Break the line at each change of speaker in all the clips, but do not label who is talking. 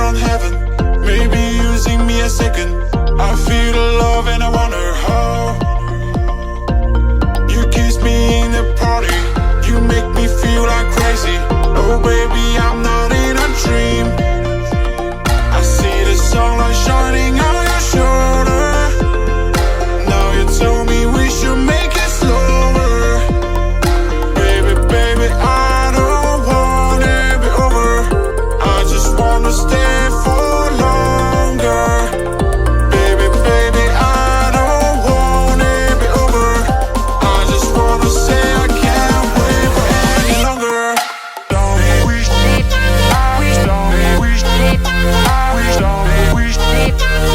from heaven, maybe using me a second. I feel the love and I wonder how. You kiss me in the party, you make me feel like crazy. Oh baby, I'm not in a dream. I see the sunlight shining on your shoulder. Now you told me we should make it slower. Baby, baby, I don't want it be over. I just wanna stay for longer. Baby, baby, I don't want it be over. I just wanna say I can't wait for any longer. Don't wish, I wish, don't wish, I wish, don't wish,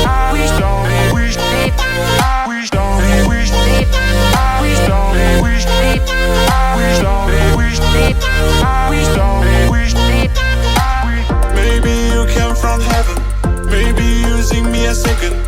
I wish, don't wish, I wish, don't wish, I wish, don't wish, I wish, don't wish, I wish, don't wish, I wish. Maybe you came from heaven, maybe using me a second.